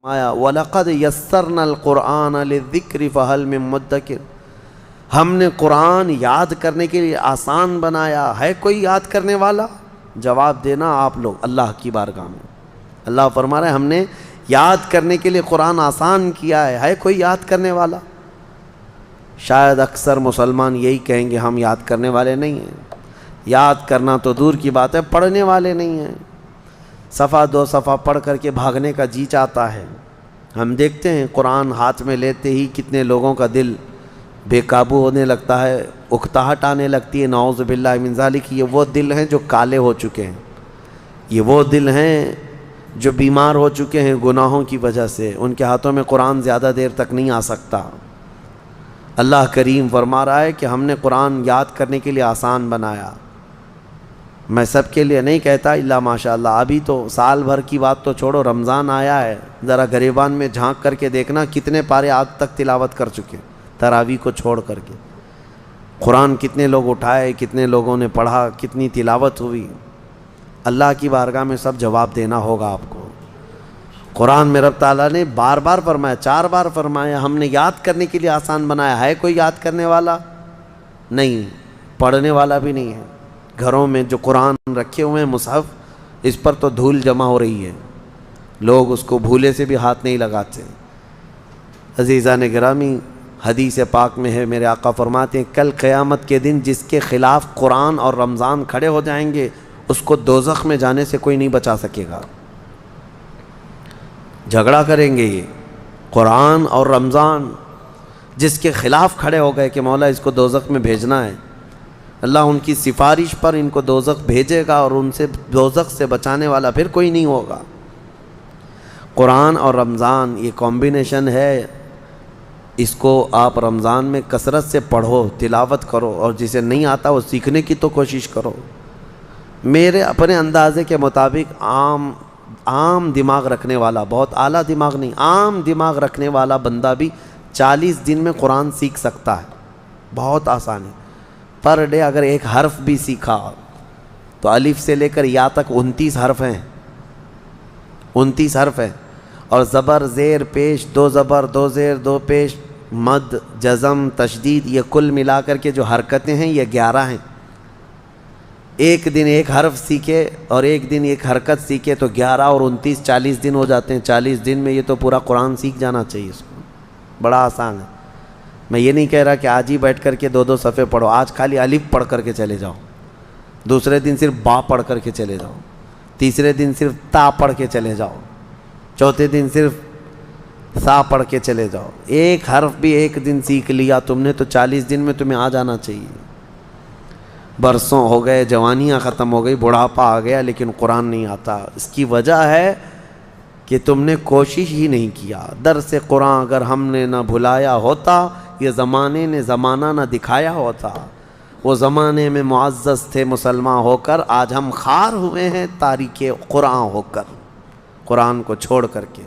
آیا وَلَقَدْ يَسَّرْنَا الْقُرْآنَ لِلذِّكْرِ فَهَلْ مِن مُدَّكِرٍ، ہم نے قرآن یاد کرنے کے لیے آسان بنایا، ہے کوئی یاد کرنے والا؟ جواب دینا آپ لوگ اللہ کی بارگاہ میں۔ اللہ فرما رہے ہیں ہم نے یاد کرنے کے لیے قرآن آسان کیا ہے کوئی یاد کرنے والا؟ شاید اکثر مسلمان یہی کہیں گے ہم یاد کرنے والے نہیں ہیں، یاد کرنا تو دور کی بات ہے، پڑھنے والے نہیں ہیں۔ صفحہ دو صفحہ پڑھ کر کے بھاگنے کا جی چاہتا ہے۔ ہم دیکھتے ہیں قرآن ہاتھ میں لیتے ہی کتنے لوگوں کا دل بے قابو ہونے لگتا ہے، اکتاہٹ آنے لگتی ہے، نعوذ باللہ من ذالک۔ یہ وہ دل ہیں جو کالے ہو چکے ہیں، یہ وہ دل ہیں جو بیمار ہو چکے ہیں گناہوں کی وجہ سے، ان کے ہاتھوں میں قرآن زیادہ دیر تک نہیں آ سکتا۔ اللہ کریم فرما رہا ہے کہ ہم نے قرآن یاد کرنے کے لیے آسان بنایا۔ میں سب کے لیے نہیں کہتا الا ماشاء اللہ، ابھی تو سال بھر کی بات تو چھوڑو، رمضان آیا ہے، ذرا گریبان میں جھانک کر کے دیکھنا کتنے پارے آج تک تلاوت کر چکے، تراویح کو چھوڑ کر کے قرآن کتنے لوگ اٹھائے، کتنے لوگوں نے پڑھا، کتنی تلاوت ہوئی۔ اللہ کی بارگاہ میں سب جواب دینا ہوگا آپ کو۔ قرآن میں رب تعالیٰ نے بار بار فرمایا، 4 بار فرمایا ہم نے یاد کرنے کے لیے آسان بنایا، ہے کوئی یاد کرنے والا؟ نہیں، پڑھنے والا بھی نہیں ہے۔ گھروں میں جو قرآن رکھے ہوئے ہیں مصحف، اس پر تو دھول جمع ہو رہی ہے، لوگ اس کو بھولے سے بھی ہاتھ نہیں لگاتے۔ عزیزان گرامی، حدیث پاک میں ہے میرے آقا فرماتے ہیں کل قیامت کے دن جس کے خلاف قرآن اور رمضان کھڑے ہو جائیں گے اس کو دوزخ میں جانے سے کوئی نہیں بچا سکے گا۔ جھگڑا کریں گے یہ قرآن اور رمضان، جس کے خلاف کھڑے ہو گئے کہ مولا اس کو دوزخ میں بھیجنا ہے، اللہ ان کی سفارش پر ان کو دوزخ بھیجے گا اور ان سے دوزخ سے بچانے والا پھر کوئی نہیں ہوگا۔ قرآن اور رمضان یہ کمبینیشن ہے، اس کو آپ رمضان میں کثرت سے پڑھو، تلاوت کرو، اور جسے نہیں آتا وہ سیکھنے کی تو کوشش کرو۔ میرے اپنے اندازے کے مطابق عام دماغ رکھنے والا، بہت اعلیٰ دماغ نہیں، عام دماغ رکھنے والا بندہ بھی 40 دن میں قرآن سیکھ سکتا ہے، بہت آسان ہے۔ پر ڈے اگر ایک حرف بھی سیکھا تو الف سے لے کر یا تک 29 حرف ہیں، 29 حرف ہیں، اور زبر زیر پیش، 2 زبر 2 زیر 2 پیش، مد جزم تشدید، یہ کل ملا کر کے جو حرکتیں ہیں یہ 11 ہیں۔ ایک دن ایک حرف سیکھے اور ایک دن ایک حرکت سیکھے تو 11 اور 29 40 دن ہو جاتے ہیں۔ 40 دن میں یہ تو پورا قرآن سیکھ جانا چاہیے اس کو، بڑا آسان ہے۔ میں یہ نہیں کہہ رہا کہ آج ہی بیٹھ کر کے 2 صفحے پڑھو، آج خالی الف پڑھ کر کے چلے جاؤ، دوسرے دن صرف با پڑھ کر کے چلے جاؤ، تیسرے دن صرف تا پڑھ کے چلے جاؤ، چوتھے دن صرف سا پڑھ کے چلے جاؤ۔ ایک حرف بھی ایک دن سیکھ لیا تم نے تو 40 دن میں تمہیں آ جانا چاہیے۔ برسوں ہو گئے، جوانیاں ختم ہو گئی، بڑھاپا آ گیا، لیکن قرآن نہیں آتا۔ اس کی وجہ ہے کہ تم نے کوشش ہی نہیں کیا۔ درس قرآن اگر ہم نے نہ بھلایا ہوتا، یہ زمانے نے زمانہ نہ دکھایا ہوتا، وہ زمانے میں معزز تھے مسلمان ہو کر، آج ہم خوار ہوئے ہیں تاریک قرآن ہو کر، قرآن کو چھوڑ کر کے۔